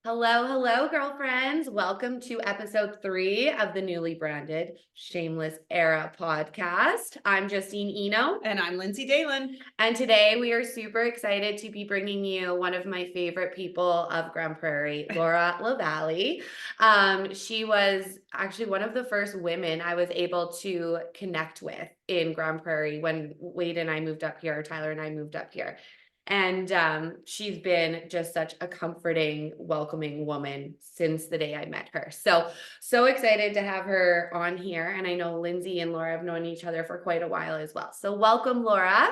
Hello, hello, girlfriends. Welcome to episode 3 of the newly branded Shameless Era podcast. I'm Justine Eno. And I'm Lynsey Dalen. And today we are super excited to be bringing you one of my favorite people of Grand Prairie, Laura LaValley. She was actually one of the first women I was able to connect with in Grand Prairie when Wade and I moved up here, Tyler and I moved up here. And she's been just such a comforting, welcoming woman since the day I met her. So excited to have her on here. And I know Lynsey and Laura have known each other for quite a while as well. So welcome, Laura.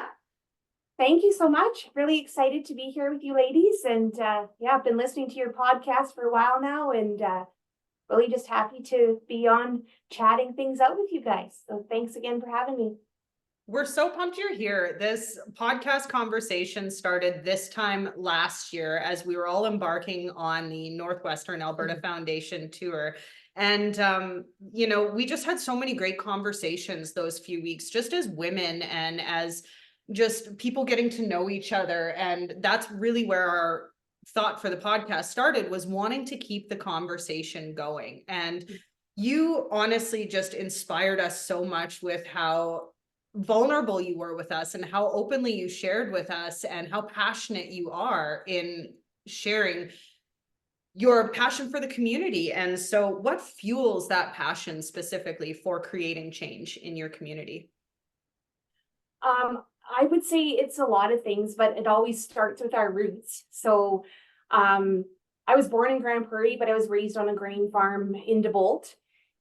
Thank you so much. Really excited to be here with you ladies. And I've been listening to your podcast for a while now and really just happy to be on chatting things out with you guys. So thanks again for having me. We're so pumped you're here. This podcast conversation started this time last year as we were all embarking on the Northwestern Alberta Foundation tour. And, we just had so many great conversations those few weeks, just as women and as just people getting to know each other. And that's really where our thought for the podcast started, was wanting to keep the conversation going. And you honestly just inspired us so much with how vulnerable you were with us and how openly you shared with us and how passionate you are in sharing your passion for the community. And so what fuels that passion specifically for creating change in your community? I would say it's a lot of things, but it always starts with our roots. So I was born in Grand Prairie, but I was raised on a grain farm in DeBolt.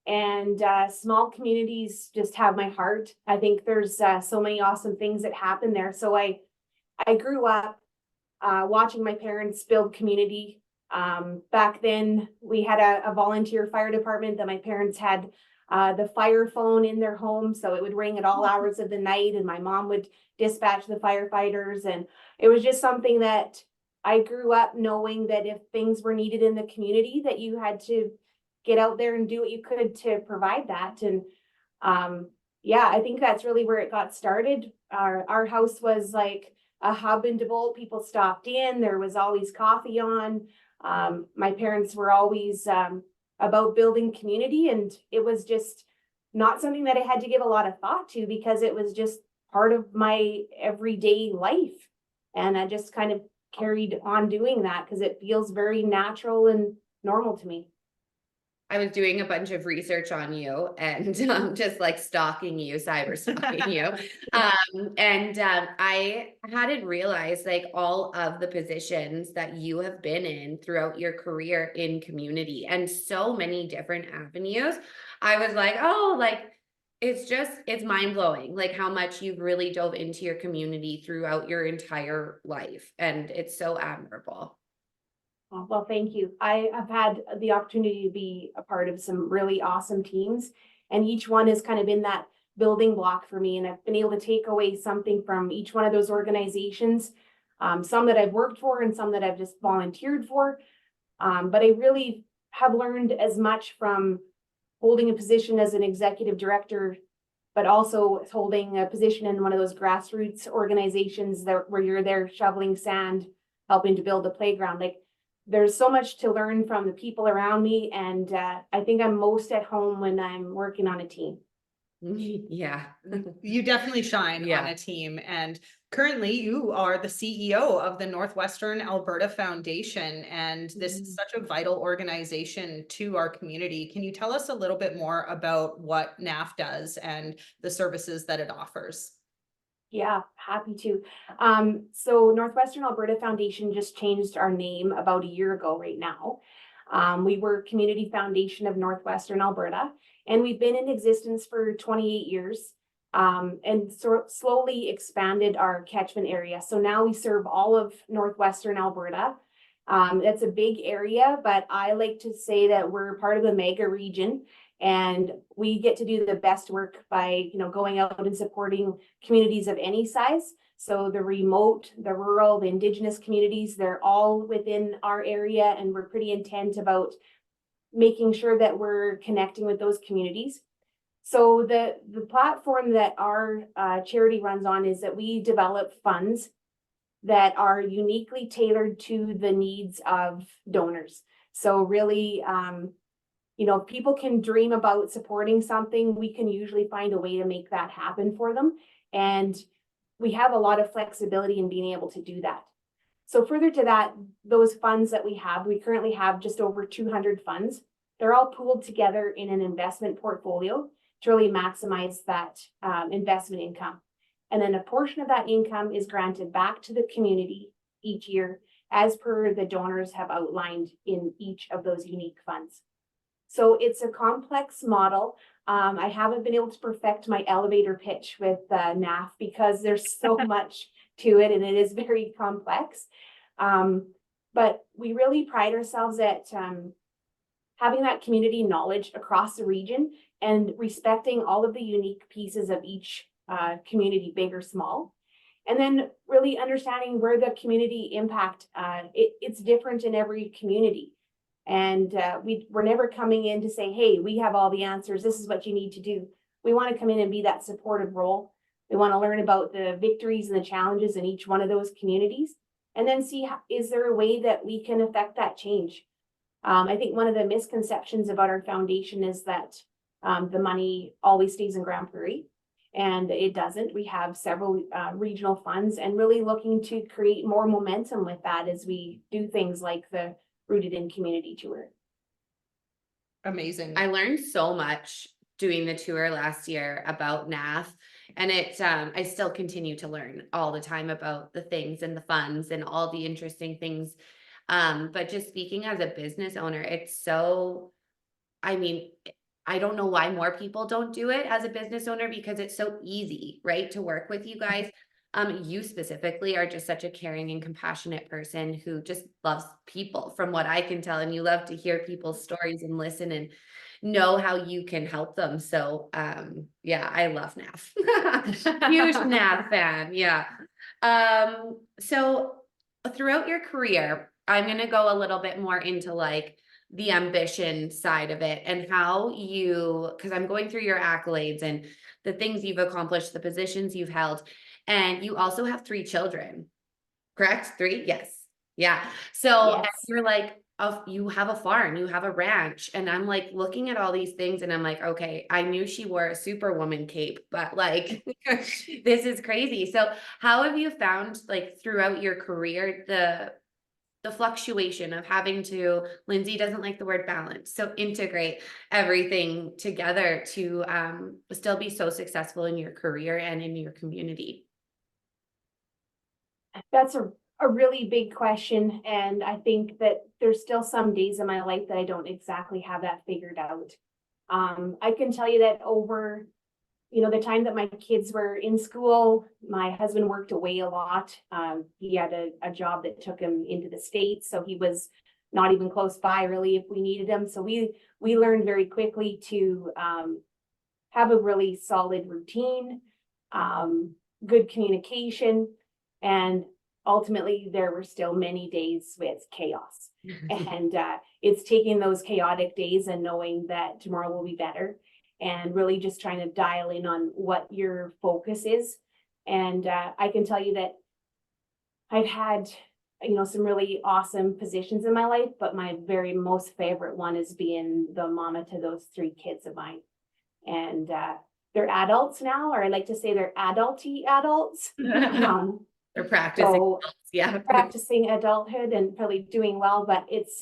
And small communities just have my heart. I think there's so many awesome things that happen there. So I grew up watching my parents build community. Back then, we had a volunteer fire department that my parents had the fire phone in their home. So it would ring at all hours of the night, and my mom would dispatch the firefighters. And it was just something that I grew up knowing that if things were needed in the community, that you had to get out there and do what you could to provide that. And I think that's really where it got started. Our house was like a hub in DeBolt. People stopped in. There was always coffee on. My parents were always about building community, and it was just not something that I had to give a lot of thought to because it was just part of my everyday life. And I just kind of carried on doing that because it feels very natural and normal to me. I was doing a bunch of research on you and just like stalking you, cyber stalking you. I hadn't realized like all of the positions that you have been in throughout your career in community and so many different avenues. I was like, oh, like it's mind blowing, like how much you've really dove into your community throughout your entire life. And it's so admirable. Well, thank you. I have had the opportunity to be a part of some really awesome teams, and each one has kind of been that building block for me. And I've been able to take away something from each one of those organizations, some that I've worked for and some that I've just volunteered for. But I really have learned as much from holding a position as an executive director, but also holding a position in one of those grassroots organizations where you're there shoveling sand, helping to build a playground. Like, there's so much to learn from the people around me, and I think I'm most at home when I'm working on a team. Yeah. You definitely shine on a team. And currently you are the CEO of the Northwestern Alberta Foundation, and this is such a vital organization to our community. Can you tell us a little bit more about what NAF does and the services that it offers? Yeah, happy to. So Northwestern Alberta Foundation just changed our name about a year ago right now. We were Community Foundation of Northwestern Alberta, and we've been in existence for 28 years, and slowly expanded our catchment area. So now we serve all of Northwestern Alberta. That's a big area, but I like to say that we're part of the mega region. And we get to do the best work by, going out and supporting communities of any size. So the remote, the rural, the Indigenous communities, they're all within our area, and we're pretty intent about making sure that we're connecting with those communities. So the platform that our charity runs on is that we develop funds that are uniquely tailored to the needs of donors. So really, you know, if people can dream about supporting something, we can usually find a way to make that happen for them. And we have a lot of flexibility in being able to do that. So further to that, those funds that we currently have just over 200 funds. They're all pooled together in an investment portfolio to really maximize that investment income. And then a portion of that income is granted back to the community each year as per the donors have outlined in each of those unique funds. So it's a complex model. I haven't been able to perfect my elevator pitch with NAF because there's so much to it and it is very complex. But we really pride ourselves at having that community knowledge across the region and respecting all of the unique pieces of each community, big or small. And then really understanding where the community impact, it's different in every community. And we're never coming in to say, hey, we have all the answers. This is what you need to do. We want to come in and be that supportive role. We want to learn about the victories and the challenges in each one of those communities and then see, is there a way that we can affect that change? I think one of the misconceptions about our foundation is that the money always stays in Grand Prairie, and it doesn't. We have several regional funds and really looking to create more momentum with that as we do things like the Rooted in Community tour. Amazing. I learned so much doing the tour last year about NAF, and I still continue to learn all the time about the things and the funds and all the interesting things. But just speaking as a business owner, it's so, I mean, I don't know why more people don't do it as a business owner because it's so easy, right, to work with you guys. You specifically are just such a caring and compassionate person who just loves people from what I can tell, and you love to hear people's stories and listen and know how you can help them. So, yeah, I love NAF. Huge NAF fan. Yeah. So throughout your career, I'm going to go a little bit more into like the ambition side of it and how because I'm going through your accolades and the things you've accomplished, the positions you've held, and you also have 3 children, correct? 3? Yes. Yeah. So Yes. you're like, you have a farm, you have a ranch. And I'm like looking at all these things and I'm like, okay, I knew she wore a superwoman cape, but like, this is crazy. So how have you found like throughout your career, the fluctuation of having to, Lynsey doesn't like the word balance, so integrate everything together to still be so successful in your career and in your community? That's a really big question. And I think that there's still some days in my life that I don't exactly have that figured out. I can tell you that over, you know, the time that my kids were in school, my husband worked away a lot. He had a job that took him into the States, so he was not even close by really if we needed him. So we learned very quickly to have a really solid routine, good communication, and ultimately there were still many days with chaos. And it's taking those chaotic days and knowing that tomorrow will be better and really just trying to dial in on what your focus is. And I can tell you that I've had, you know, some really awesome positions in my life, but my very most favorite one is being the mama to those 3 kids of mine. And they're adults now, or I like to say they're adulty adults. They're practicing. So Yeah. practicing adulthood and really doing well, but it's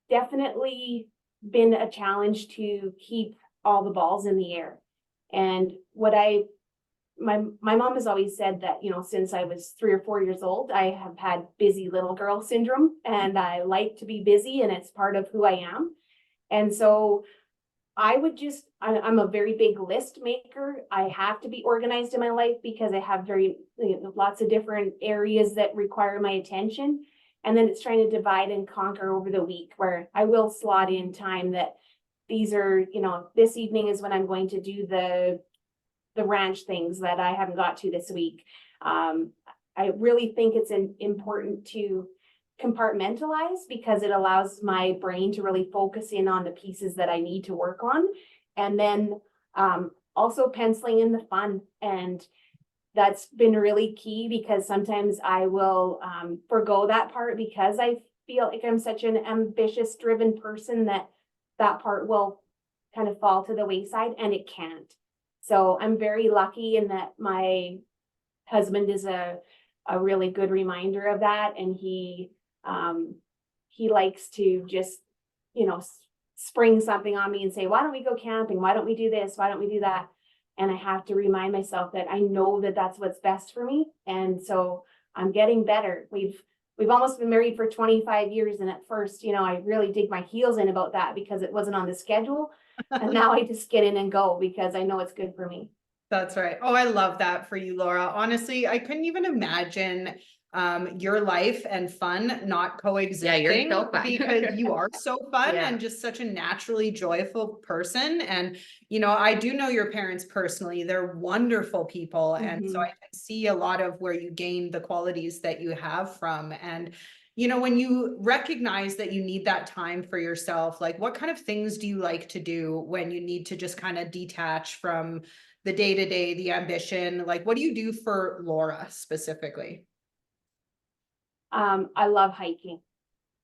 definitely been a challenge to keep all the balls in the air. And what my mom has always said that, you know, since I was 3 or 4 years old, I have had busy little girl syndrome, and I like to be busy, and it's part of who I am. And so I'm a very big list maker. I have to be organized in my life because I have lots of different areas that require my attention. And then it's trying to divide and conquer over the week where I will slot in time that these are, you know, this evening is when I'm going to do the ranch things that I haven't got to this week. I really think it's important to compartmentalize because it allows my brain to really focus in on the pieces that I need to work on. And then also penciling in the fun. And that's been really key because sometimes I will forgo that part because I feel like I'm such an ambitious, driven person that that part will kind of fall to the wayside, and it can't. So I'm very lucky in that my husband is a really good reminder of that, and he likes to just, spring something on me and say, why don't we go camping? Why don't we do this? Why don't we do that? And I have to remind myself that I know that that's what's best for me. And so I'm getting better. We've almost been married for 25 years. And at first, I really dig my heels in about that because it wasn't on the schedule. And now I just get in and go because I know it's good for me. That's right. Oh, I love that for you, Laura. Honestly, I couldn't even imagine your life and fun not coexisting. Yeah, you're so fun. Because you are so fun Yeah. and just such a naturally joyful person. And, I do know your parents personally. They're wonderful people. And so I can see a lot of where you gain the qualities that you have from. And, when you recognize that you need that time for yourself, like what kind of things do you like to do when you need to just kind of detach from the day-to-day, the ambition? Like, what do you do for Laura specifically? I love hiking.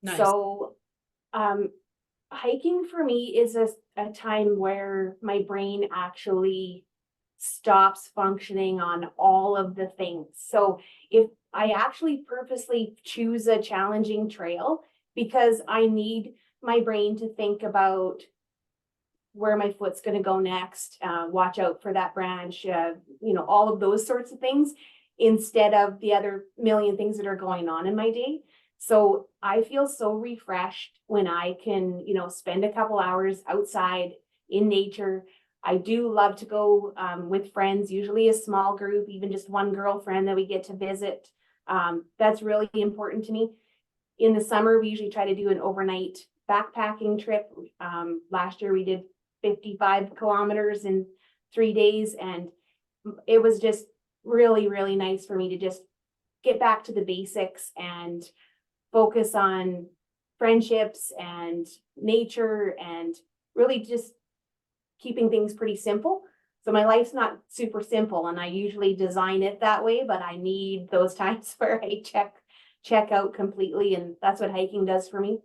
Nice. So, hiking for me is a time where my brain actually stops functioning on all of the things. So if I actually purposely choose a challenging trail because I need my brain to think about where my foot's going to go next, watch out for that branch, all of those sorts of things instead of the other million things that are going on in my day. So I feel so refreshed when I can, spend a couple hours outside in nature. I do love to go with friends, usually a small group, even just one girlfriend that we get to visit. That's really important to me. In the summer, we usually try to do an overnight backpacking trip. Last year we did 55 kilometers in 3 days, and it was just really, really nice for me to just get back to the basics and focus on friendships and nature and really just keeping things pretty simple. So my life's not super simple, and I usually design it that way, but I need those times where I check out completely, and that's what hiking does for me.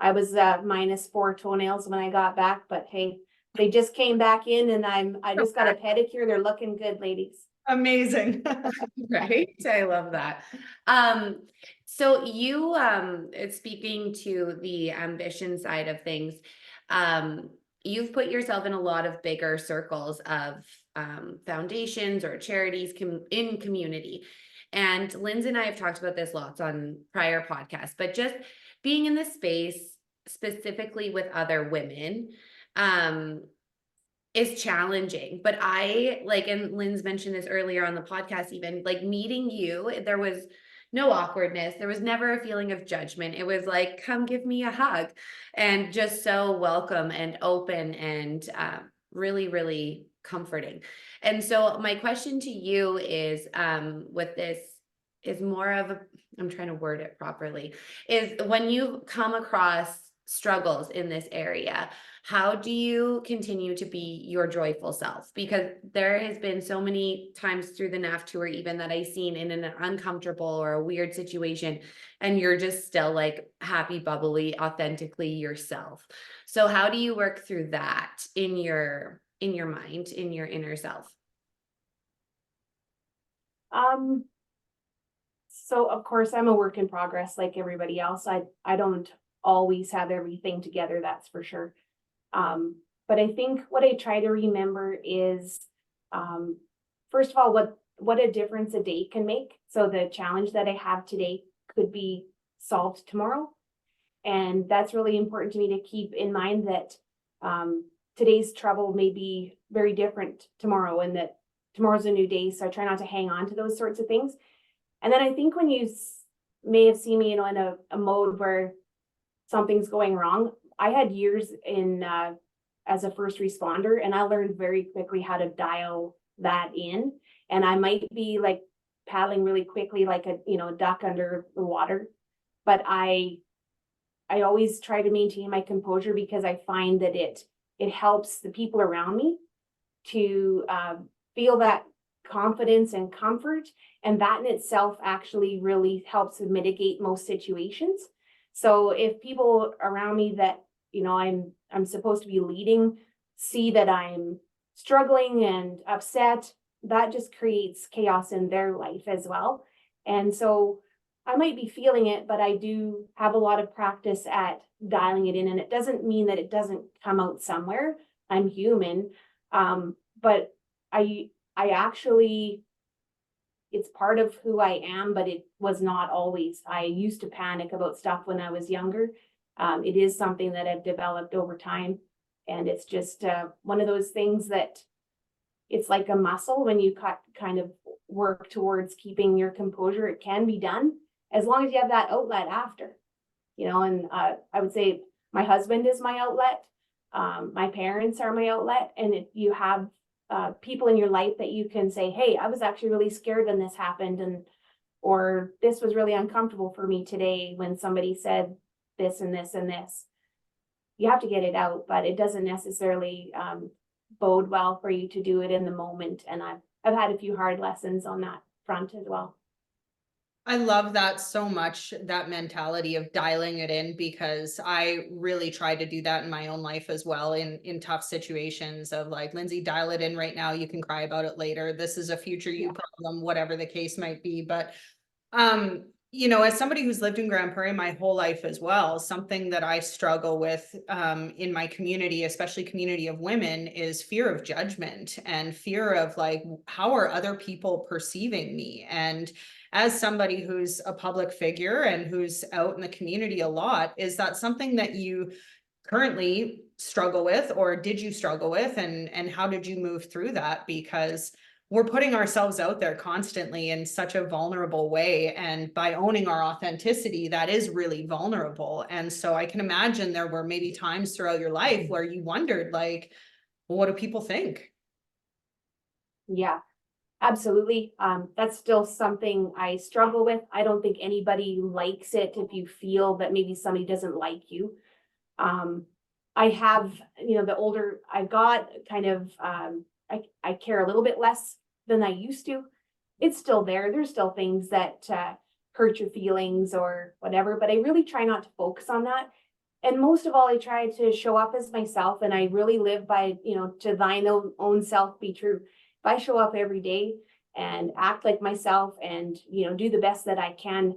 I was -4 toenails when I got back, but hey, they just came back in, and I just got a pedicure. They're looking good, ladies. Amazing. Right? I love that. So you, speaking to the ambition side of things, you've put yourself in a lot of bigger circles of foundations or charities in community. And Linz and I have talked about this lots on prior podcasts, but just being in this space specifically with other women, is challenging. But I and Lynn's mentioned this earlier on the podcast, even like meeting you, there was no awkwardness. There was never a feeling of judgment. It was like, come give me a hug, and just so welcome and open and really, really comforting. And so my question to you is, with this is more of a, I'm trying to word it properly, is when you come across struggles in this area, how do you continue to be your joyful self? Because there has been so many times through the NAF tour, even that I've seen in an uncomfortable or a weird situation, and you're just still like happy, bubbly, authentically yourself. So how do you work through that in your mind, in your inner self? So of course I'm a work in progress like everybody else. I don't always have everything together, that's for sure. But I think what I try to remember is, first of all, what a difference a day can make. So the challenge that I have today could be solved tomorrow. And that's really important to me to keep in mind that today's trouble may be very different tomorrow, and that tomorrow's a new day. So I try not to hang on to those sorts of things. And then I think when you may have seen me, in a mode where something's going wrong, I had years in as a first responder, and I learned very quickly how to dial that in. And I might be like paddling really quickly, like a duck under the water, but I always try to maintain my composure because I find that it helps the people around me to feel that confidence and comfort, and that in itself actually really helps mitigate most situations. So if people around me that, I'm supposed to be leading, see that I'm struggling and upset, that just creates chaos in their life as well. And so I might be feeling it, but I do have a lot of practice at dialing it in. And it doesn't mean that it doesn't come out somewhere. I'm human. But I actually, it's part of who I am, but it was not always. I used to panic about stuff when I was younger. It is something that I've developed over time. And it's just one of those things that it's like a muscle. When you kind of work towards keeping your composure, it can be done as long as you have that outlet after, and I would say my husband is my outlet. My parents are my outlet. And if you have people in your life that you can say, hey, I was actually really scared when this happened, or this was really uncomfortable for me today when somebody said this and this and this. You have to get it out, but it doesn't necessarily bode well for you to do it in the moment. And I've had a few hard lessons on that front as well. I love that so much, that mentality of dialing it in, because I really try to do that in my own life as well, in tough situations of like, Lynsey, dial it in right now. You can cry about it later. This is a future you problem, whatever the case might be. But as somebody who's lived in Grand Prairie my whole life as well, something that I struggle with in my community, especially community of women, is fear of judgment and fear of like, how are other people perceiving me? And as somebody who's a public figure and who's out in the community a lot, is that something that you currently struggle with, or did you struggle with, and how did you move through that? Because we're putting ourselves out there constantly in such a vulnerable way. And by owning our authenticity, that is really vulnerable. And so I can imagine there were maybe times throughout your life where you wondered, like, well, what do people think? Yeah, absolutely. That's still something I struggle with. I don't think anybody likes it if you feel that maybe somebody doesn't like you. I have, the older I got, kind of, I care a little bit less than I used to. It's still there. There's still things that hurt your feelings or whatever, but I really try not to focus on that. And most of all, I try to show up as myself, and I really live by, to thine own self be true. If I show up every day and act like myself and, do the best that I can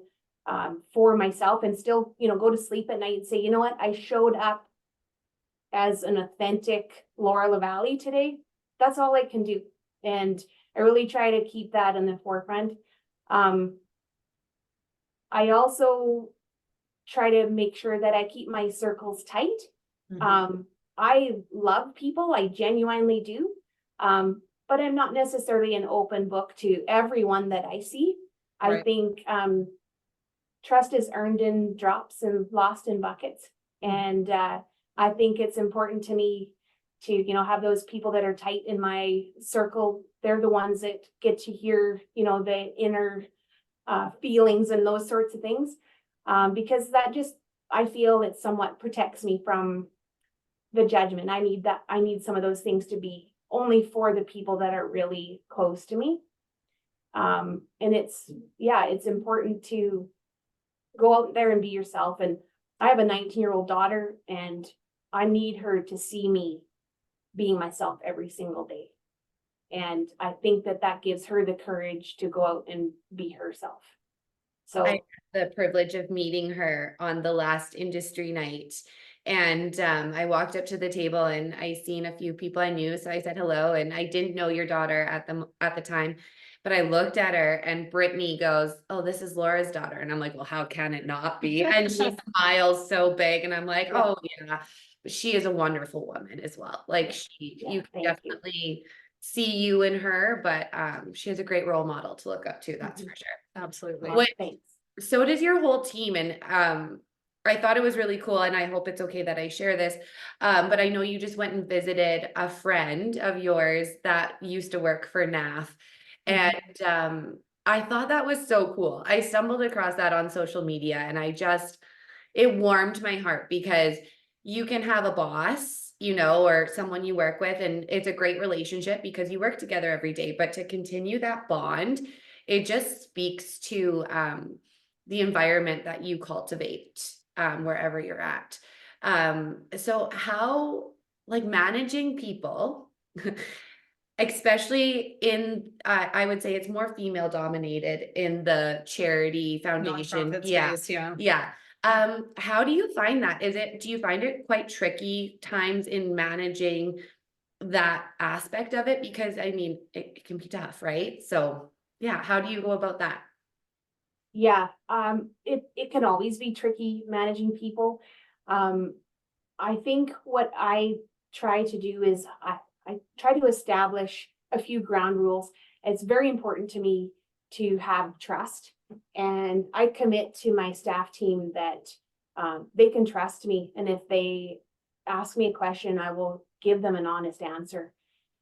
for myself, and still, go to sleep at night and say, you know what, I showed up as an authentic Laura LaValley today. That's all I can do. And I really try to keep that in the forefront. I also try to make sure that I keep my circles tight. Mm-hmm. I love people, I genuinely do. But I'm not necessarily an open book to everyone that I see. Right. I think trust is earned in drops and lost in buckets. And I think it's important to me to, have those people that are tight in my circle. They're the ones that get to hear, the inner feelings and those sorts of things. Because that just, I feel it somewhat protects me from the judgment. I need some of those things to be only for the people that are really close to me. And it's important to go out there and be yourself. And I have a 19-year-old daughter, and I need her to see me being myself every single day. And I think that gives her the courage to go out and be herself. So I had the privilege of meeting her on the last industry night. And I walked up to the table and I seen a few people I knew. So I said hello, and I didn't know your daughter at the time, but I looked at her and Brittany goes, "Oh, this is Laura's daughter." And I'm like, well, how can it not be? And she smiles so big, and I'm like, oh yeah, but she is a wonderful woman as well. Like you can definitely see you in her, but she has a great role model to look up to. That's for sure. Absolutely. thanks. So does your whole team. And I thought it was really cool, and I hope it's okay that I share this. But I know you just went and visited a friend of yours that used to work for NAF. And I thought that was so cool. I stumbled across that on social media, and it warmed my heart, because you can have a boss, or someone you work with, and it's a great relationship because you work together every day. But to continue that bond, it just speaks to the environment that you cultivate wherever you're at. So how, like, managing people, especially in, I would say it's more female dominated in the charity foundation. Nonprofit Yeah. space, yeah. Yeah. How do you find that? Do you find it quite tricky times in managing that aspect of it? Because I mean, it can be tough, right? So yeah, how do you go about that? Yeah, it can always be tricky managing people. Um, I think what I try to do is I try to establish a few ground rules. It's very important to me to have trust, and I commit to my staff team that they can trust me, and if they ask me a question, I will give them an honest answer,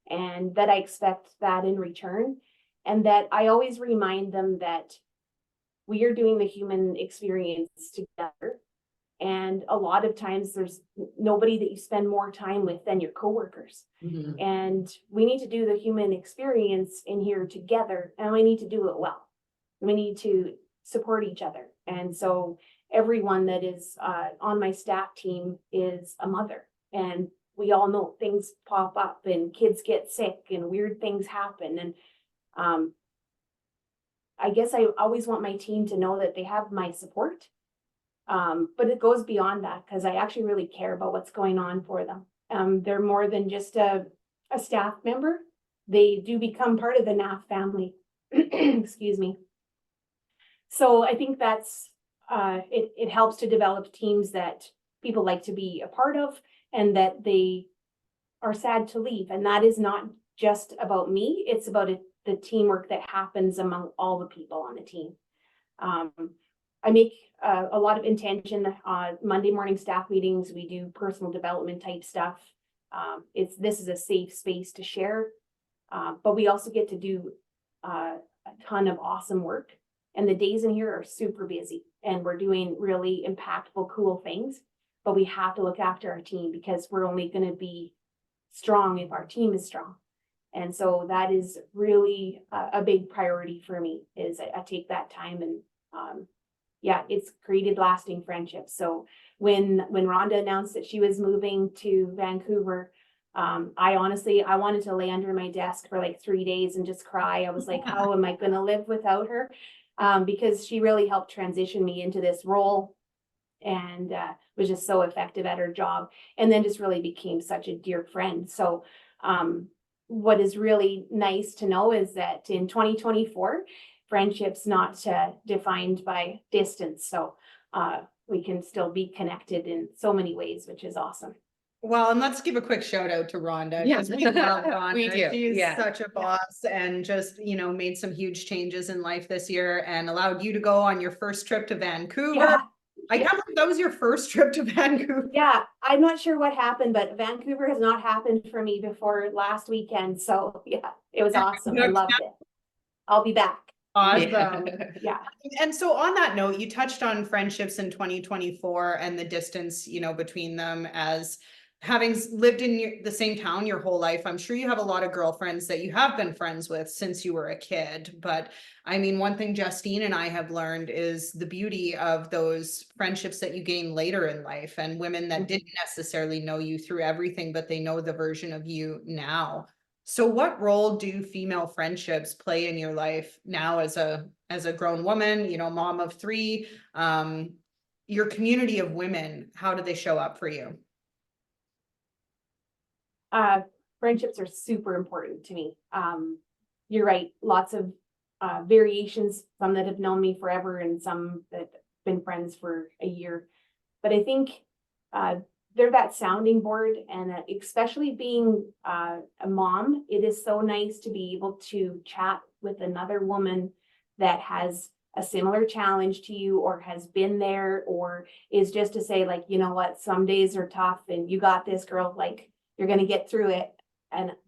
and that I expect that in return, and that I always remind them that we are doing the human experience together. And a lot of times there's nobody that you spend more time with than your coworkers. Mhm. And we need to do the human experience in here together, and we need to do it well. We need to support each other. And so everyone that is on my staff team is a mother. And we all know things pop up and kids get sick and weird things happen. And um, I guess I always want my team to know that they have my support. But it goes beyond that because I actually really care about what's going on for them. They're more than just a staff member. They do become part of the NAF family. Excuse me. So I think that's it helps to develop teams that people like to be a part of and that they are sad to leave. And that is not just about me, it's about the teamwork that happens among all the people on the team. I make a lot of intention Monday morning staff meetings. We do personal development type stuff. This is a safe space to share, but we also get to do a ton of awesome work. And the days in here are super busy, and we're doing really impactful, cool things. But we have to look after our team because we're only going to be strong if our team is strong. And so that is really a big priority for me. Is I take that time and yeah, it's created lasting friendships. So when Rhonda announced that she was moving to Vancouver, I wanted to lay under my desk for like 3 days and just cry. I was like, how am I going to live without her? Because she really helped transition me into this role and was just so effective at her job, and then just really became such a dear friend. So what is really nice to know is that in 2024, friendship's not defined by distance. So we can still be connected in so many ways, which is awesome. Well, and let's give a quick shout out to Rhonda Yeah. because we love Rhonda. We do, She's yeah. such a boss and just, made some huge changes in life this year and allowed you to go on your first trip to Vancouver. Yeah. I can't believe that was your first trip to Vancouver. Yeah, I'm not sure what happened, but Vancouver has not happened for me before last weekend. So yeah, it was awesome. I loved it. I'll be back. Awesome. Yeah. And so on that note, you touched on friendships in 2024 and the distance, between them as having lived in the same town your whole life. I'm sure you have a lot of girlfriends that you have been friends with since you were a kid. But I mean, one thing Justine and I have learned is the beauty of those friendships that you gain later in life and women that didn't necessarily know you through everything, but they know the version of you now. So what role do female friendships play in your life now as a grown woman, mom of 3, your community of women, how do they show up for you? Friendships are super important to me. You're right. Lots of variations, some that have known me forever and some that have been friends for a year. But I think they're that sounding board, and especially being a mom, it is so nice to be able to chat with another woman that has a similar challenge to you or has been there, or is just to say like, you know what, some days are tough and you got this, girl, like you're going to get through it.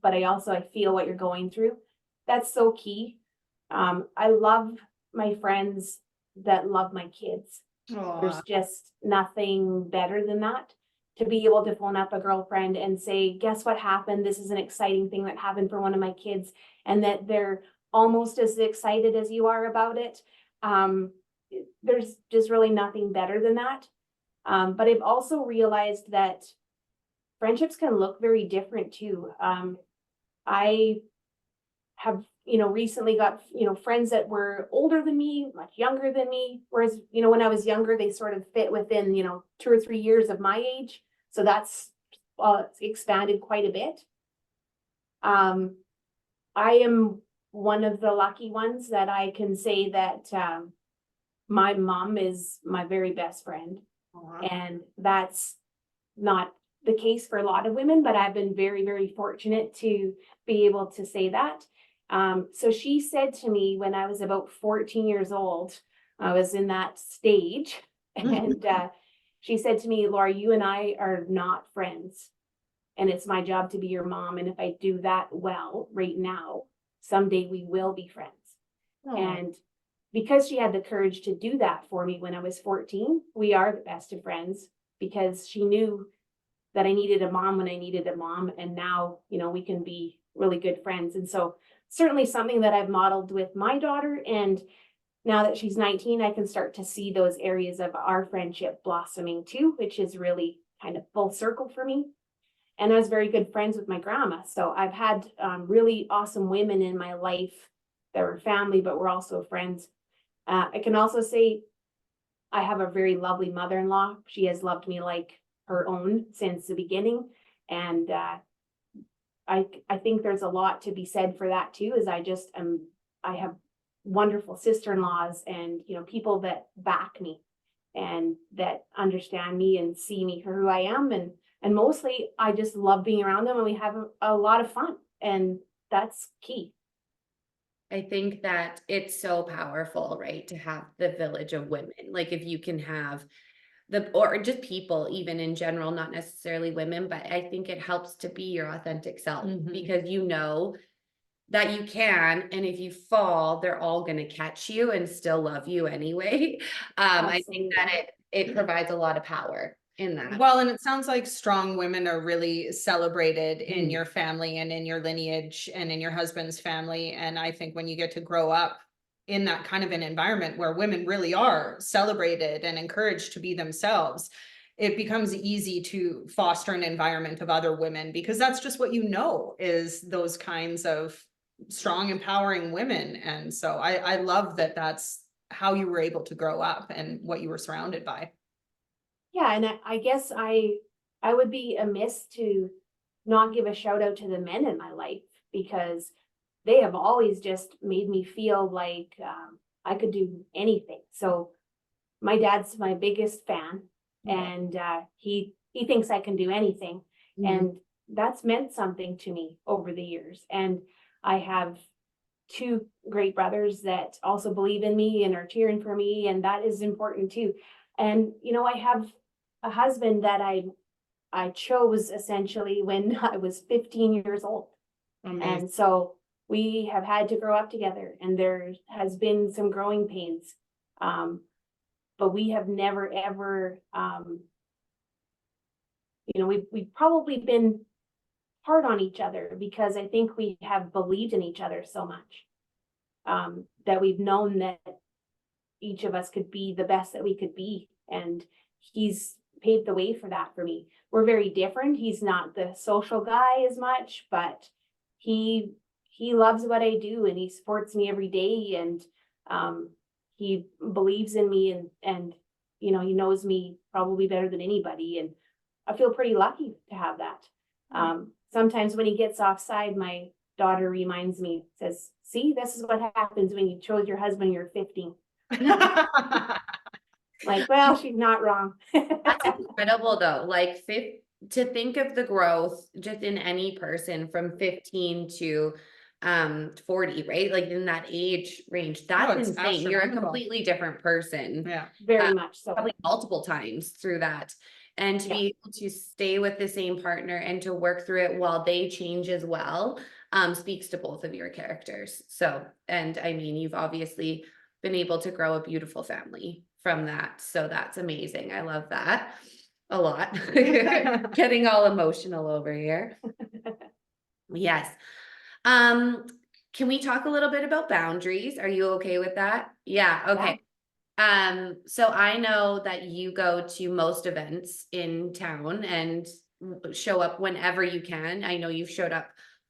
But I feel what you're going through. That's so key. I love my friends that love my kids. Aww. There's just nothing better than that. To be able to phone up a girlfriend and say, guess what happened? This is an exciting thing that happened for one of my kids, and that they're almost as excited as you are about it. There's just really nothing better than that. But I've also realized that friendships can look very different too. I have, recently got, friends that were older than me, much younger than me. Whereas, when I was younger, they sort of fit within, 2 or 3 years of my age. So that's expanded quite a bit. I am one of the lucky ones that I can say that my mom is my very best friend. And that's not the case for a lot of women, but I've been very, very fortunate to be able to say that. So she said to me when I was about 14 years old, I was in that stage, and she said to me, Laura, you and I are not friends, and it's my job to be your mom. And if I do that well right now, someday we will be friends. And because she had the courage to do that for me when I was 14, we are the best of friends, because she knew that I needed a mom when I needed a mom. And now, we can be really good friends. And so certainly something that I've modeled with my daughter. And now that she's 19, I can start to see those areas of our friendship blossoming too, which is really kind of full circle for me. And I was very good friends with my grandma. So I've had really awesome women in my life that were family, but were also friends. I can also say I have a very lovely mother-in-law. She has loved me like her own since the beginning. And I think there's a lot to be said for that too, is I have wonderful sister-in-laws and, people that back me and that understand me and see me for who I am. And mostly I just love being around them, and we have a lot of fun, and that's key. I think that it's so powerful, right? To have the village of women. Like if you can have or just people, even in general, not necessarily women, but I think it helps to be your authentic self, because you know that you can, and if you fall, they're all going to catch you and still love you anyway. I think that it provides a lot of power in that. Well, and it sounds like strong women are really celebrated in your family and in your lineage and in your husband's family. And I think when you get to grow up in that kind of an environment where women really are celebrated and encouraged to be themselves, it becomes easy to foster an environment of other women, because that's just what is those kinds of strong, empowering women. And so I love that that's how you were able to grow up and what you were surrounded by. Yeah, and I guess I would be amiss to not give a shout out to the men in my life, because they have always just made me feel like I could do anything. So my dad's my biggest fan, and he thinks I can do anything, and that's meant something to me over the years. And I have 2 great brothers that also believe in me and are cheering for me, and that is important too. And I have a husband that I chose essentially when I was 15 years old. Amazing. And so we have had to grow up together, and there has been some growing pains. But we have never ever, we've probably been hard on each other, because I think we have believed in each other so much, that we've known that each of us could be the best that we could be. And he's paved the way for that for me. We're very different. He's not the social guy as much, but he loves what I do, and he supports me every day, and he believes in me, and he knows me probably better than anybody, and I feel pretty lucky to have that. Sometimes when he gets offside, my daughter reminds me, says, see, this is what happens when you chose your husband, you're 15. Like, well, she's not wrong. That's incredible though. Like to think of the growth just in any person from 15 to 40, right? Like in that age range, that's insane. You're a completely different person. Yeah, very much so. Probably multiple times through that. And to be able to stay with the same partner and to work through it while they change as well, speaks to both of your characters. So, and I mean, you've obviously been able to grow a beautiful family from that. So that's amazing. I love that a lot. Getting all emotional over here. Yes. Can we talk a little bit about boundaries? Are you okay with that? Yeah. Okay. So I know that you go to most events in town and show up whenever you can. I know you've showed up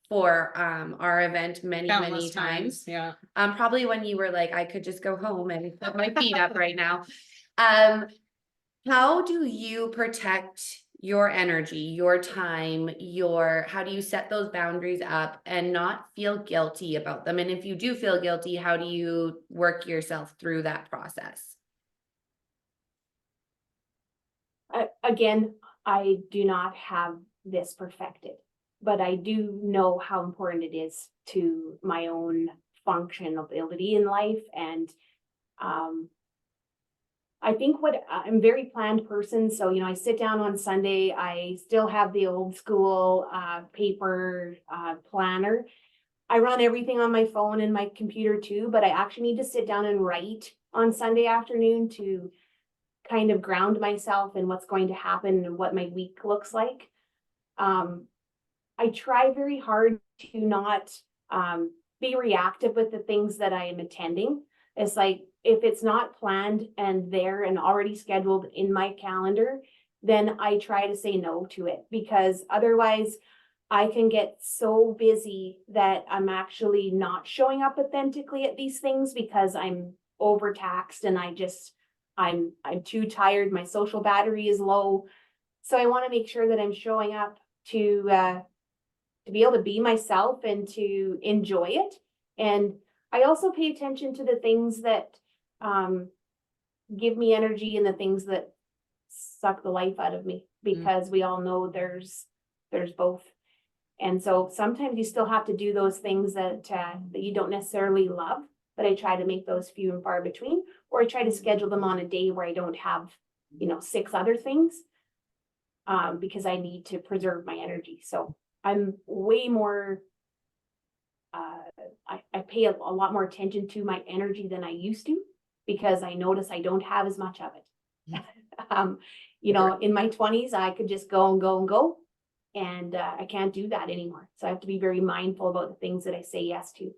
for our event many, Countless many times. Yeah. Probably when you were like, I could just go home and put my feet up right now. Um, how do you protect your energy, your time, how do you set those boundaries up and not feel guilty about them? And if you do feel guilty, how do you work yourself through that process? Again, I do not have this perfected, but I do know how important it is to my own functionability in life. And I think I'm a very planned person. So, I sit down on Sunday, I still have the old school paper planner. I run everything on my phone and my computer too, but I actually need to sit down and write on Sunday afternoon to kind of ground myself in what's going to happen and what my week looks like. I try very hard to not be reactive with the things that I am attending. It's like, if it's not planned and there and already scheduled in my calendar, then I try to say no to it, because otherwise I can get so busy that I'm actually not showing up authentically at these things because I'm overtaxed and I'm too tired. My social battery is low. So I want to make sure that I'm showing up to be able to be myself and to enjoy it. And I also pay attention to the things that give me energy and the things that suck the life out of me, because we all know there's both. And so sometimes you still have to do those things that you don't necessarily love, but I try to make those few and far between, or I try to schedule them on a day where I don't have, 6 other things, because I need to preserve my energy. So I'm way more, I pay a lot more attention to my energy than I used to, because I notice I don't have as much of it. In my 20s, I could just go and go and go. And I can't do that anymore. So I have to be very mindful about the things that I say yes to.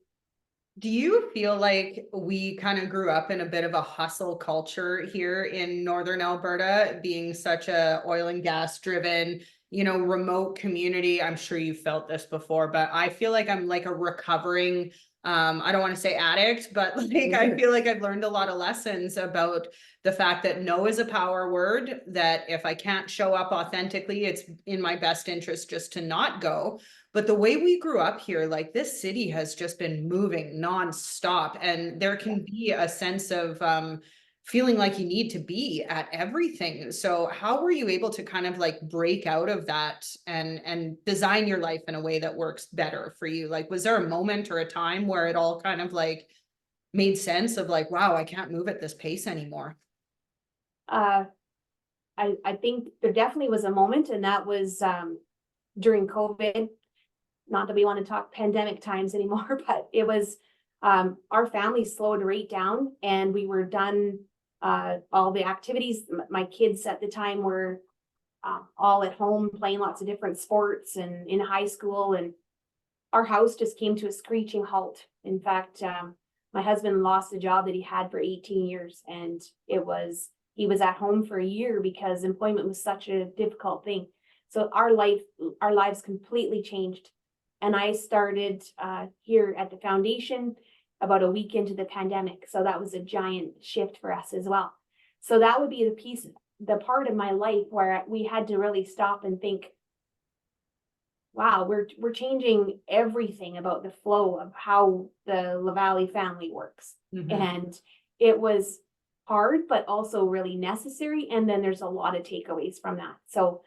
Do you feel like we kind of grew up in a bit of a hustle culture here in Northern Alberta, being such a oil and gas driven, remote community? I'm sure you felt this before, but I feel like I'm like a recovering, I don't want to say addict, but like I feel like I've learned a lot of lessons about the fact that no is a power word, that if I can't show up authentically, it's in my best interest just to not go. But the way we grew up here, like this city has just been moving nonstop, and there can be a sense of feeling like you need to be at everything. So how were you able to kind of like break out of that and design your life in a way that works better for you? Like, was there a moment or a time where it all kind of like made sense of like, wow, I can't move at this pace anymore? I think there definitely was a moment, and that was during COVID. Not that we want to talk pandemic times anymore, but it was our family slowed right down, and we were done all the activities. My kids at the time were all at home playing lots of different sports and in high school, and our house just came to a screeching halt. In fact, my husband lost a job that he had for 18 years, and he was at home for a year because employment was such a difficult thing. So our lives completely changed. And I started here at the foundation about a week into the pandemic. So that was a giant shift for us as well. So that would be the part of my life where we had to really stop and think, wow, we're changing everything about the flow of how the LaValley family works. And it was hard, but also really necessary. And then there's a lot of takeaways from that. So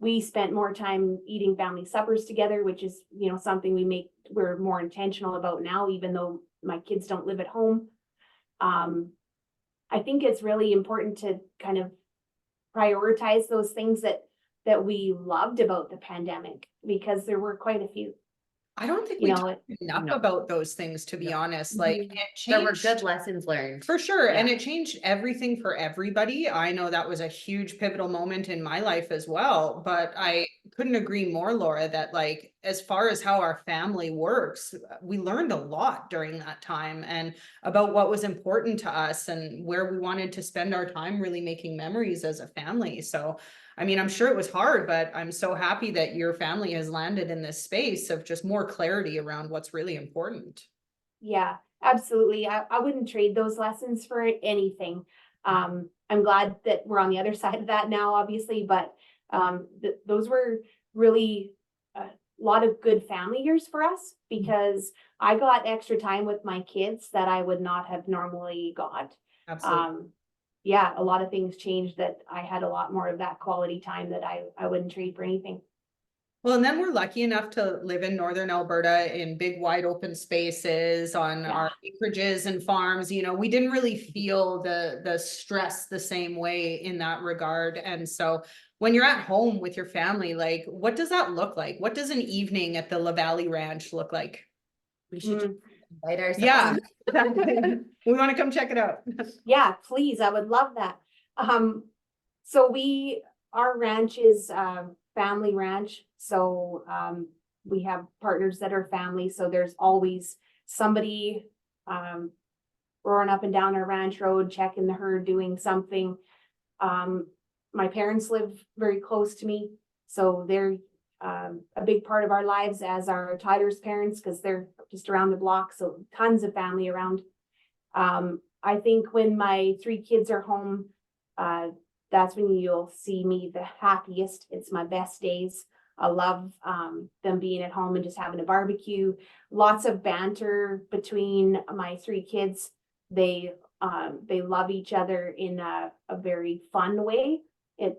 we spent more time eating family suppers together, which is, something we're more intentional about now, even though my kids don't live at home. I think it's really important to kind of prioritize those things that we loved about the pandemic, because there were quite a few. I don't think we talk enough about those things, to be honest. Like it changed. There were good lessons learned. For sure. And it changed everything for everybody. I know that was a huge pivotal moment in my life as well. But I couldn't agree more, Laura, that like, as far as how our family works, we learned a lot during that time and about what was important to us and where we wanted to spend our time really making memories as a family. So, I mean, I'm sure it was hard, but I'm so happy that your family has landed in this space of just more clarity around what's really important. Yeah, absolutely. I wouldn't trade those lessons for anything. I'm glad that we're on the other side of that now, obviously, but those were really a lot of good family years for us because I got extra time with my kids that I would not have normally got. Absolutely. Yeah, a lot of things changed that I had a lot more of that quality time that I wouldn't trade for anything. Well, and then we're lucky enough to live in Northern Alberta in big, wide open spaces on Yeah. our acreages and farms. You know, we didn't really feel the stress the same way in that regard. And so when you're at home with your family, like, what does that look like? What does an evening at the LaValley Ranch look like? We should just Mm. invite ourselves. Yeah, we want to come check it out. Yeah, please, I would love that. So our ranch is family ranch, so we have partners that are family, so there's always somebody roaring up and down our ranch road, checking the herd, doing something. My parents live very close to me, so they're a big part of our lives, as are Tyler's parents, because they're just around the block, so tons of family around. I think when my 3 kids are home, that's when you'll see me the happiest. It's my best days. I love them being at home and just having a barbecue. Lots of banter between my 3 kids. They love each other in a very fun way,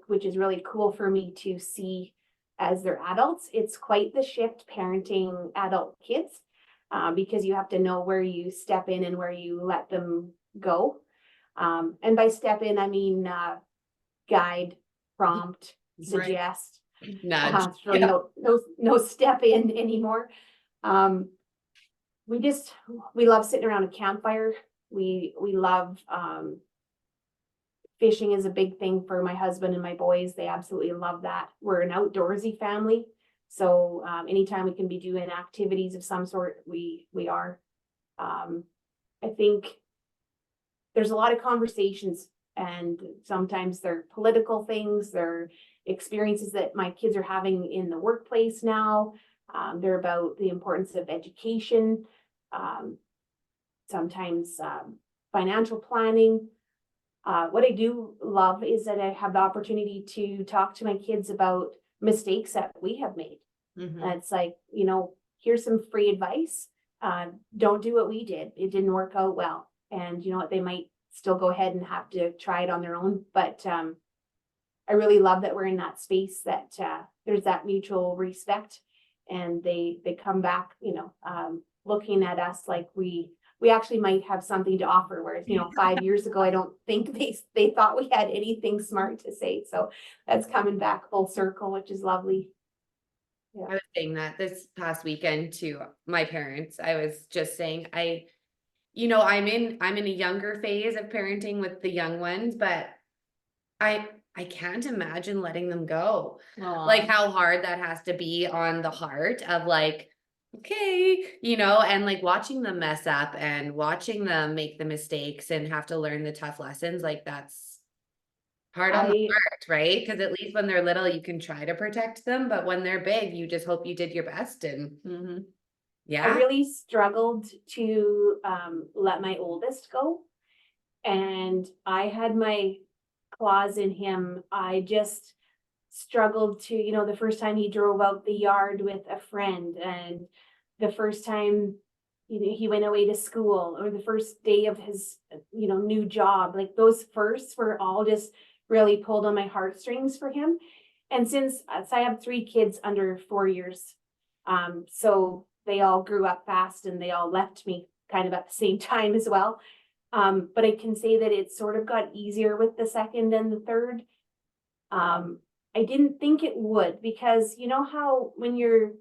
which is really cool for me to see as they're adults. It's quite the shift parenting adult kids. Because you have to know where you step in and where you let them go. And by step in, I mean guide, prompt, suggest. Nudge. It's really no step in anymore. We love sitting around a campfire. We love fishing is a big thing for my husband and my boys. They absolutely love that. We're an outdoorsy family. So anytime we can be doing activities of some sort, we are. I think there's a lot of conversations, and sometimes they're political things, they're experiences that my kids are having in the workplace now. They're about the importance of education, sometimes financial planning. What I do love is that I have the opportunity to talk to my kids about mistakes that we have made. Mhm. And it's like, here's some free advice. Don't do what we did. It didn't work out well. And you know what, they might still go ahead and have to try it on their own. But I really love that we're in that space, that there's that mutual respect, and they come back, looking at us like we actually might have something to offer. Whereas, 5 years ago, I don't think they thought we had anything smart to say. So that's coming back full circle, which is lovely. Yeah. I was saying that this past weekend to my parents. I was just saying, I'm in a younger phase of parenting with the young ones, but I can't imagine letting them go. Like how hard that has to be on the heart of like, okay, and like watching them mess up and watching them make the mistakes and have to learn the tough lessons. Like that's hard on the heart, right? Because at least when they're little, you can try to protect them, but when they're big, you just hope you did your best. And I yeah, really struggled to let my oldest go. And I had my claws in him. I just struggled to, the first time he drove out the yard with a friend, and the first time he went away to school, or the first day of his new job. Like those firsts were all just really pulled on my heartstrings for him. And since I have 3 kids under 4 years, so they all grew up fast and they all left me kind of at the same time as well. But I can say that it sort of got easier with the second and the third. I didn't think it would, because you know how when you're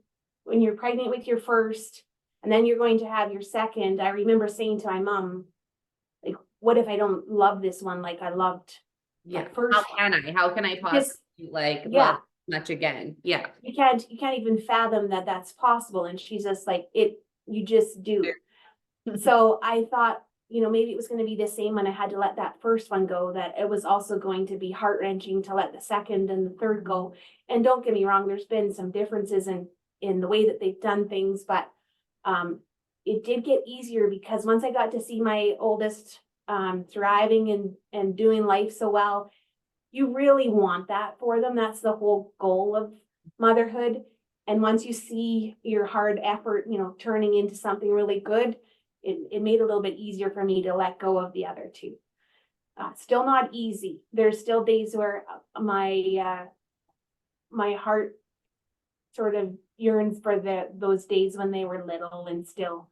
pregnant with your first and then you're going to have your second, I remember saying to my mom, like, what if I don't love this one like I loved yeah. the first one? How can I possibly Yeah. love much again. Yeah. you can't even fathom that that's possible. And she's just like, you just do. So I thought, maybe it was going to be the same when I had to let that first one go, that it was also going to be heart-wrenching to let the second and the third go. And don't get me wrong, there's been some differences in the way that they've done things, but it did get easier because once I got to see my oldest thriving and doing life so well, you really want that for them. That's the whole goal of motherhood. And once you see your hard effort, turning into something really good, it made it a little bit easier for me to let go of the other two. Still not easy. There's still days where my heart sort of yearns for those days when they were little and still,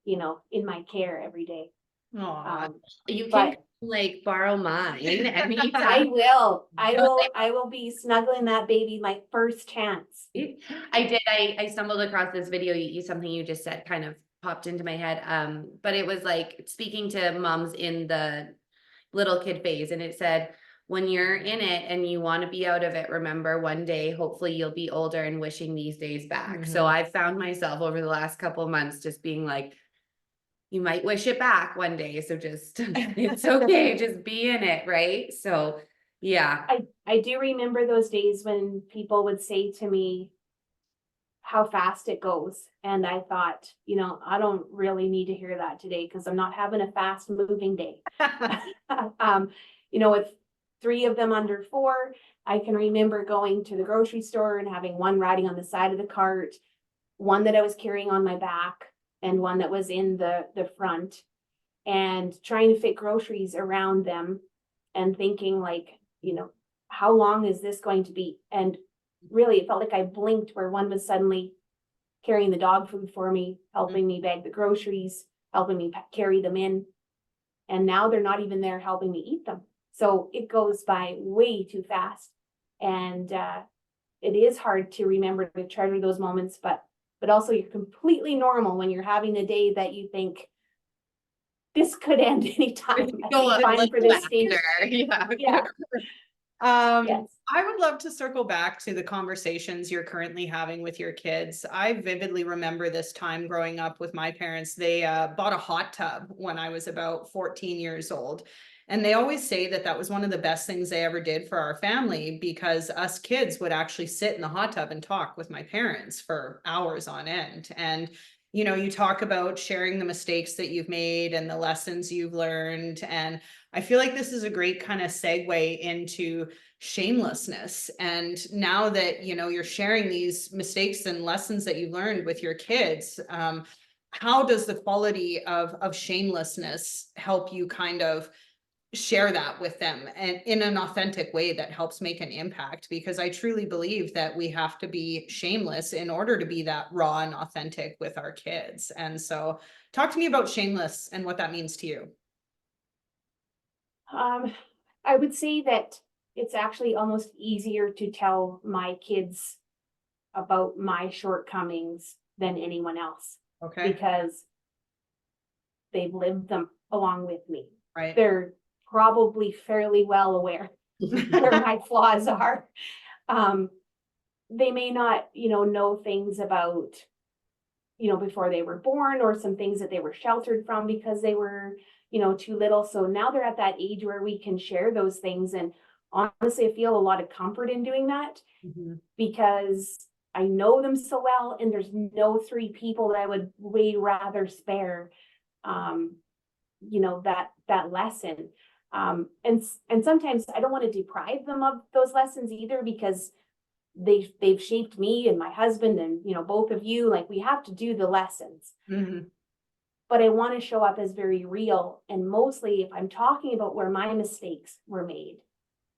in my care every day. You but- can like borrow mine I anytime. will. I will be snuggling that baby my first chance. I stumbled across this video. Something you just said kind of popped into my head. But it was like speaking to moms in the little kid phase, and it said, when you're in it and you want to be out of it, remember one day, hopefully you'll be older and wishing these days back. So I found myself over the last couple of months just being like, you might wish it back one day. So just, it's okay. Just be in it. Right. So yeah. I do remember those days when people would say to me how fast it goes. And I thought, I don't really need to hear that today because I'm not having a fast moving day. With 3 of them under 4, I can remember going to the grocery store and having one riding on the side of the cart, one that I was carrying on my back, and one that was in the front, and trying to fit groceries around them and thinking like, how long is this going to be? And really, it felt like I blinked where one was suddenly carrying the dog food for me, helping me bag the groceries, helping me carry them in. And now they're not even there helping me eat them. So it goes by way too fast. And it is hard to remember to treasure those moments, but also you're completely normal when you're having a day that you think this could end anytime. Fine for this stage. Yeah. Yes. I would love to circle back to the conversations you're currently having with your kids. I vividly remember this time growing up with my parents. They bought a hot tub when I was about 14 years old. And they always say that that was one of the best things they ever did for our family, because us kids would actually sit in the hot tub and talk with my parents for hours on end. And you talk about sharing the mistakes that you've made and the lessons you've learned. And I feel like this is a great kind of segue into shamelessness. And now that, you're sharing these mistakes and lessons that you learned with your kids, how does the quality of shamelessness help you kind of share that with them and in an authentic way that helps make an impact? Because I truly believe that we have to be shameless in order to be that raw and authentic with our kids. And so talk to me about shameless and what that means to you. I would say that it's actually almost easier to tell my kids about my shortcomings than anyone else. Okay. Because they've lived them along with me. Right. They're probably fairly well aware where my flaws are. They may not, know things about, before they were born, or some things that they were sheltered from because they were, too little. So now they're at that age where we can share those things. And honestly, I feel a lot of comfort in doing that because I know them so well, and there's no 3 people that I would way rather spare, that lesson. And sometimes I don't want to deprive them of those lessons either, because they've shaped me and my husband and, both of you. Like, we have to do the lessons. But I want to show up as very real. And mostly if I'm talking about where my mistakes were made,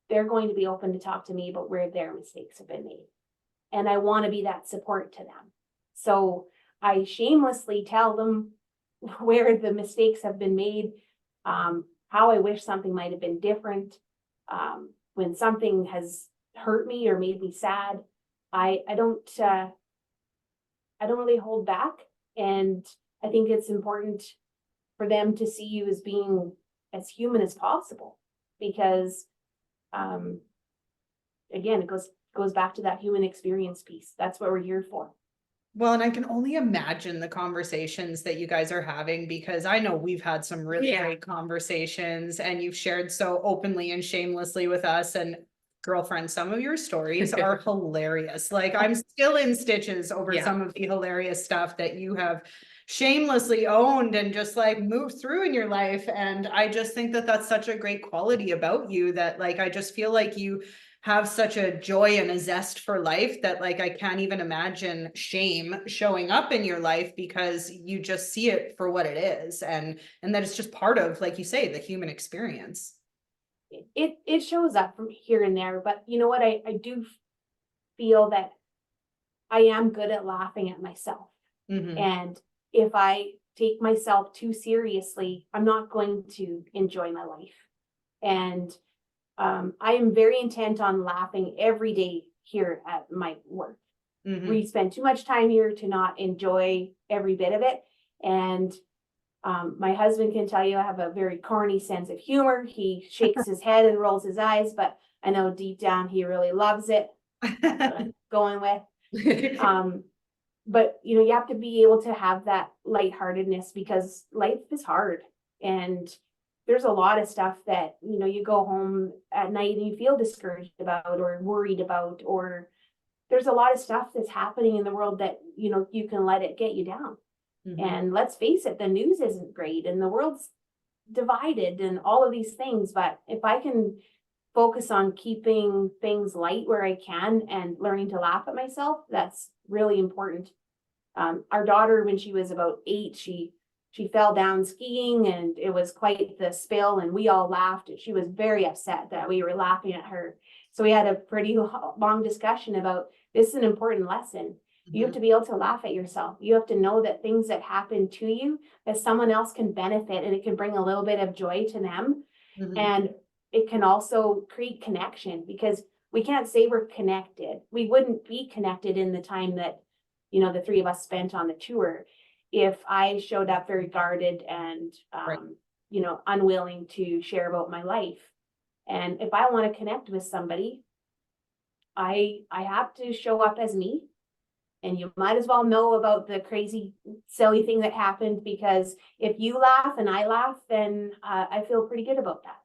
they're going to be open to talk to me about where their mistakes have been made. And I want to be that support to them. So I shamelessly tell them where the mistakes have been made, how I wish something might have been different. When something has hurt me or made me sad, I don't really hold back. And I think it's important for them to see you as being as human as possible, because again, it goes back to that human experience piece. That's what we're here for. Well, and I can only imagine the conversations that you guys are having, because I know we've had some really great conversations, and you've shared so openly and shamelessly with us. And girlfriend, some of your stories are hilarious. Like, I'm still in stitches over some of the hilarious stuff that you have shamelessly owned and just like moved through in your life. And I just think that that's such a great quality about you, that like, I just feel like you have such a joy and a zest for life that like I can't even imagine shame showing up in your life, because you just see it for what it is, and that it's just part of, like you say, the human experience. It shows up from here and there, but you know what, I do feel that I am good at laughing at myself. And if I take myself too seriously, I'm not going to enjoy my life. And I am very intent on laughing every day here at my work. We spend too much time here to not enjoy every bit of it. And my husband can tell you I have a very corny sense of humor. He shakes his head and rolls his eyes, but I know deep down he really loves it. That's what I'm going with. But you know, you have to be able to have that lightheartedness, because life is hard, and there's a lot of stuff that, you know, you go home at night and you feel discouraged about or worried about, or there's a lot of stuff that's happening in the world that, you know, you can let it get you down. And let's face it, the news isn't great and the world's divided and all of these things. But if I can focus on keeping things light where I can and learning to laugh at myself, that's really important. Our daughter, when she was about 8, she fell down skiing and it was quite the spill, and we all laughed. She was very upset that we were laughing at her. So we had a pretty long discussion about, this is an important lesson. You have to be able to laugh at yourself. You have to know that things that happen to you, that someone else can benefit, and it can bring a little bit of joy to them. And it can also create connection, because we can't say we're connected. We wouldn't be connected in the time that, you know, the three of us spent on the tour if I showed up very guarded and, you know, unwilling to share about my life. And if I want to connect with somebody, I have to show up as me. And you might as well know about the crazy, silly thing that happened, because if you laugh and I laugh, then I feel pretty good about that.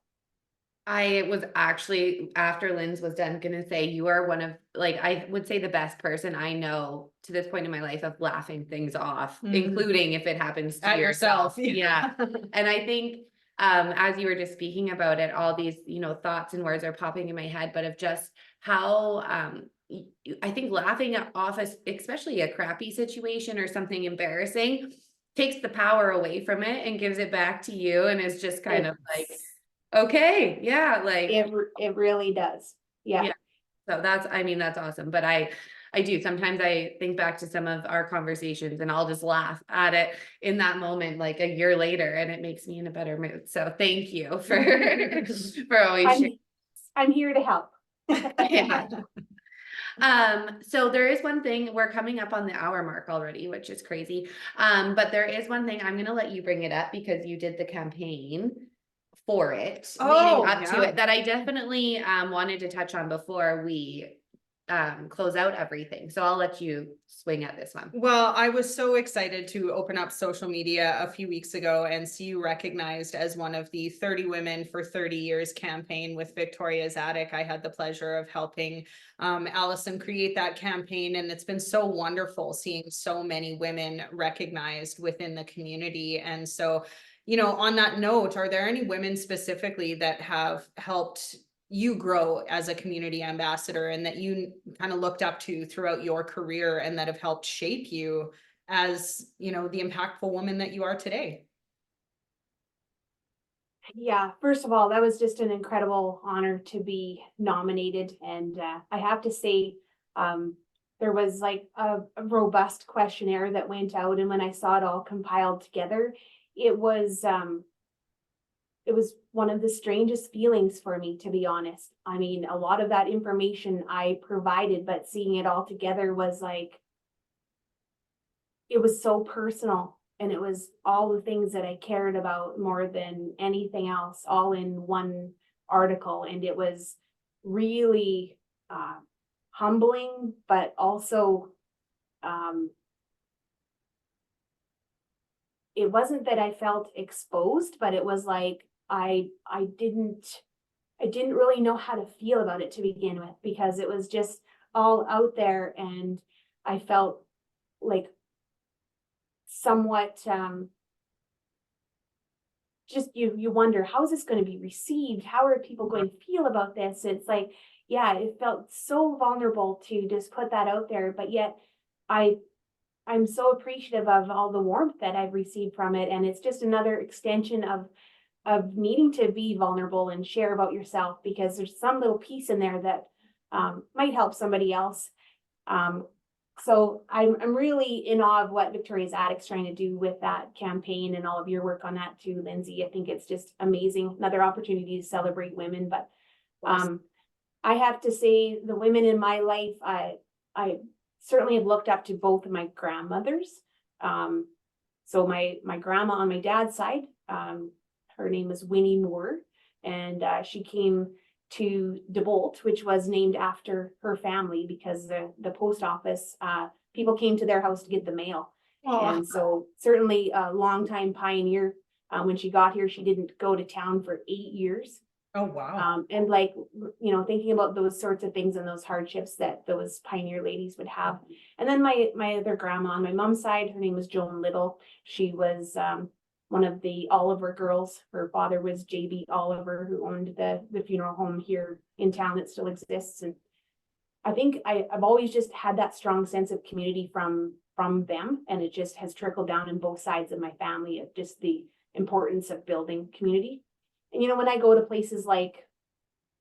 I was actually, after Lynn's was done, gonna say you are one of, like, I would say the best person I know to this point in my life of laughing things off, including if it happens to At yourself. yourself. Yeah. And I think, as you were just speaking about it, all these, you know, thoughts and words are popping in my head, but of just how, I think laughing off, especially a crappy situation or something embarrassing, takes the power away from it and gives it back to you, and is just kind of like, okay, yeah, like it really does. Yeah. So that's, I mean, that's awesome. But I do sometimes I think back to some of our conversations and I'll just laugh at it in that moment, like a year later, and it makes me in a better mood. So thank you for always sharing. I'm here to help. Yeah. So there is one thing, we're coming up on the hour mark already, which is crazy. But there is one thing, I'm gonna let you bring it up because you did the campaign for it, leading up to it, that I definitely wanted to touch on before we close out everything. So I'll let you swing at this one. Well, I was so excited to open up social media a few weeks ago and see you recognized as one of the 30 Women for 30 Years campaign with Victoria's Attic. I had the pleasure of helping Allison create that campaign, and it's been so wonderful seeing so many women recognized within the community. And so, you know, on that note, are there any women specifically that have helped you grow as a community ambassador and that you kind of looked up to throughout your career and that have helped shape you as, you know, the impactful woman that you are today? Yeah, first of all, that was just an incredible honor to be nominated. And I have to say, there was like a robust questionnaire that went out. And when I saw it all compiled together, it was one of the strangest feelings for me, to be honest. I mean, a lot of that information I provided, but seeing it all together was like, it was so personal, and it was all the things that I cared about more than anything else, all in one article. And it was really humbling, but also, it wasn't that I felt exposed, but it was like, I didn't really know how to feel about it to begin with, because it was just all out there, and I felt like somewhat, just you wonder, how is this going to be received? How are people going to feel about this? It's like, yeah, it felt so vulnerable to just put that out there, but yet I'm so appreciative of all the warmth that I've received from it, and it's just another extension of needing to be vulnerable and share about yourself, because there's some little piece in there that might help somebody else. So I'm really in awe of what Victoria's Attic's trying to do with that campaign, and all of your work on that too, Lynsey. I think it's just amazing. Another opportunity to celebrate women. But I have to say, the women in my life, I certainly have looked up to both of my grandmothers. So my grandma on my dad's side, her name was Winnie Moore, and she came to DeBolt, which was named after her family, because the post office, people came to their house to get the mail. And so certainly a longtime pioneer. When she got here, she didn't go to town for 8 years. Oh, wow. And like, thinking about those sorts of things and those hardships that those pioneer ladies would have. And then my other grandma on my mom's side, her name was Joan Little. She was one of the Oliver girls. Her father was J.B. Oliver, who owned the funeral home here in town that still exists. And I think I've always just had that strong sense of community from them, and it just has trickled down in both sides of my family, of just the importance of building community. And when I go to places like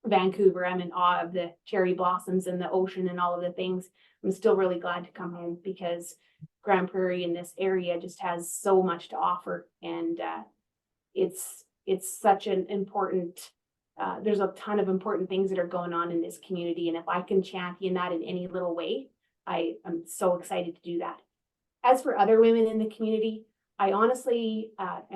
Vancouver, I'm in awe of the cherry blossoms and the ocean and all of the things. I'm still really glad to come home, because Grand Prairie in this area just has so much to offer. And it's such an important, there's a ton of important things that are going on in this community. And if I can champion that in any little way, I'm so excited to do that. As for other women in the community, I honestly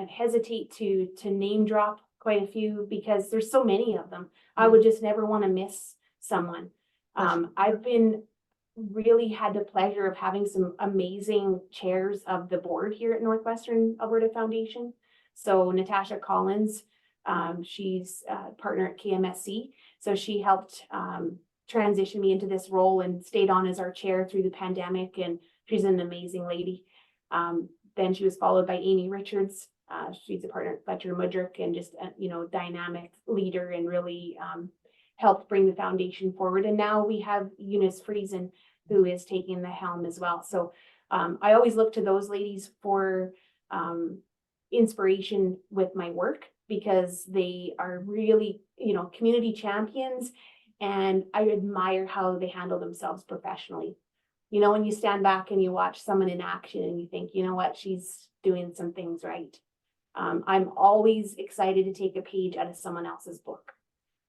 hesitate to name drop quite a few, because there's so many of them. I would just never want to miss someone. I've been really had the pleasure of having some amazing chairs of the board here at Northwestern Alberta Foundation. So Natasha Collins, she's a partner at KMSC. So she helped transition me into this role and stayed on as our chair through the pandemic. And she's an amazing lady. Then she was followed by Amy Richards. She's a partner at Fletcher Mudrick, and just dynamic leader, and really helped bring the foundation forward. And now we have Eunice Friesen, who is taking the helm as well. So I always look to those ladies for inspiration with my work, because they are really community champions, and I admire how they handle themselves professionally. When you stand back and you watch someone in action and you think, what, she's doing some things right. I'm always excited to take a page out of someone else's book.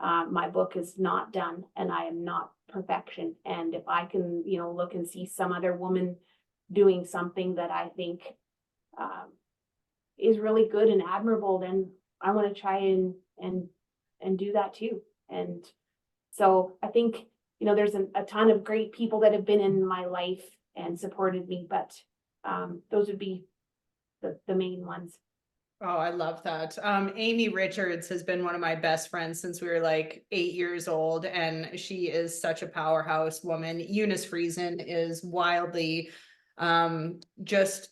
My book is not done, and I am not perfection. And if I can, look and see some other woman doing something that I think is really good and admirable, then I want to try and do that too. And so I think, there's a ton of great people that have been in my life and supported me, but those would be the main ones. Oh, I love that. Amy Richards has been one of my best friends since we were like 8 years old, and she is such a powerhouse woman. Eunice Friesen is wildly just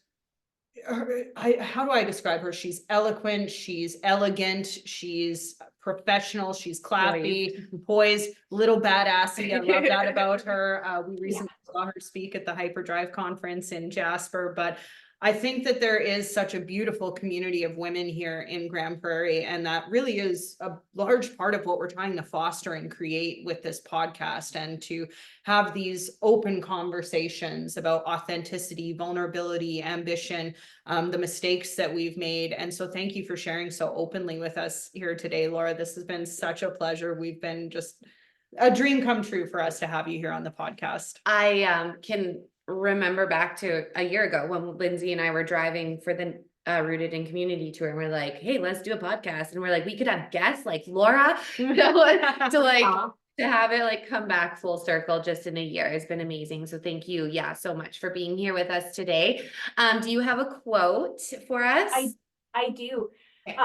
how do I describe her? She's eloquent, she's elegant, she's professional, she's clappy, poised, little badassy. I love that about her. We recently saw her speak at the Hyperdrive conference in Jasper, but I think that there is such a beautiful community of women here in Grand Prairie, and that really is a large part of what we're trying to foster and create with this podcast, and to have these open conversations about authenticity, vulnerability, ambition, the mistakes that we've made. And so thank you for sharing so openly with us here today, Laura. This has been such a pleasure. We've been just a dream come true for us to have you here on the podcast. I can remember back to a year ago when Lynsey and I were driving for the Rooted in Community tour, and we're like, hey, let's do a podcast. And we're like, we could have guests like Laura to like to have it like come back full circle just in a year has been amazing. So thank you, yeah, so much for being here with us today. Do you have a quote for us? I do. Okay.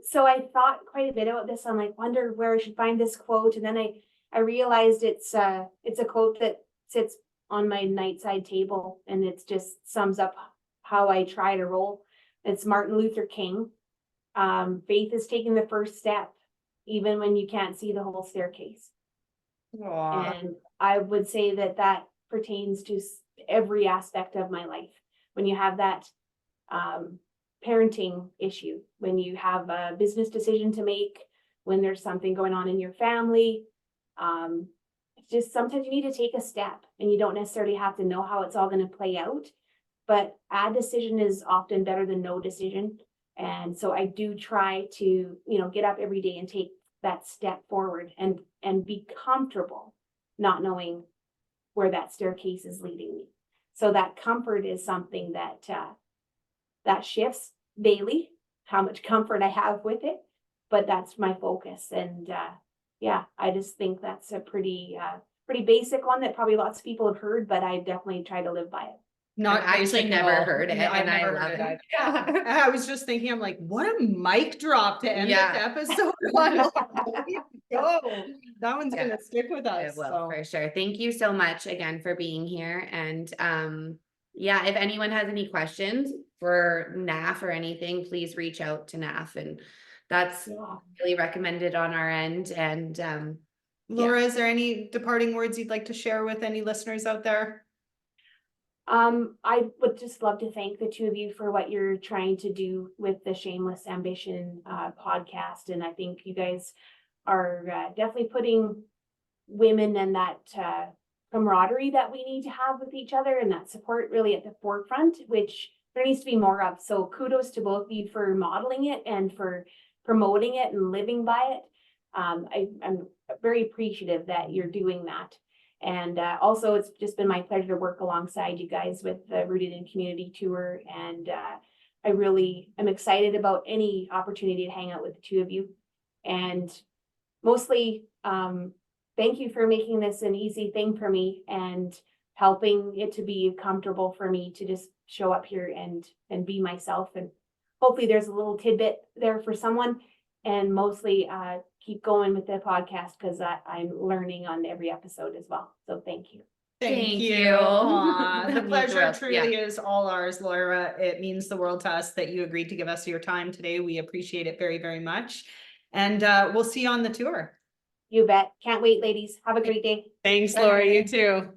So I thought quite a bit about this. I'm like, wonder where I should find this quote. And then I realized it's a quote that sits on my nightside table, and it just sums up how I try to roll. It's Martin Luther King. Faith is taking the first step, even when you can't see the whole staircase. Aw. And I would say that that pertains to every aspect of my life. When you have that parenting issue, when you have a business decision to make, when there's something going on in your family, it's just sometimes you need to take a step, and you don't necessarily have to know how it's all going to play out. But a decision is often better than no decision. And so I do try to, get up every day and take that step forward and be comfortable not knowing where that staircase is leading me. So that comfort is something that shifts daily, how much comfort I have with it, but that's my focus. And yeah, I just think that's a pretty basic one that probably lots of people have heard, but I definitely try to live by it. Not I've actually basic at never all. heard it, Yeah, I've and I never love heard it. either. Yeah. I was just thinking, I'm like, what a mic drop to end Yeah. this episode on. Go. That one's Yeah, gonna stick with I us. will So. for sure. Thank you so much again for being here. And yeah, if anyone has any questions for NAF or anything, please reach out to NAF, and that's really recommended on our end. And Laura, is there any departing words you'd like to share with any listeners out there? I would just love to thank the two of you for what you're trying to do with the Shameless Ambition podcast. And I think you guys are definitely putting women and that camaraderie that we need to have with each other, and that support really at the forefront, which there needs to be more of. So kudos to both of you for modeling it and for promoting it and living by it. I'm very appreciative that you're doing that. And also, it's just been my pleasure to work alongside you guys with the Rooted in Community tour. And I really am excited about any opportunity to hang out with the two of you. And mostly, thank you for making this an easy thing for me and helping it to be comfortable for me to just show up here and be myself. And hopefully there's a little tidbit there for someone. And mostly keep going with the podcast, because I'm learning on every episode as well. So thank you. Thank you. That The means the pleasure world. truly is all ours, Laura. It means the world to us that you agreed to give us your time today. We appreciate it very, very much. And we'll see you on the tour. You bet. Can't wait, ladies. Have a great day. Thanks, Laura. You too.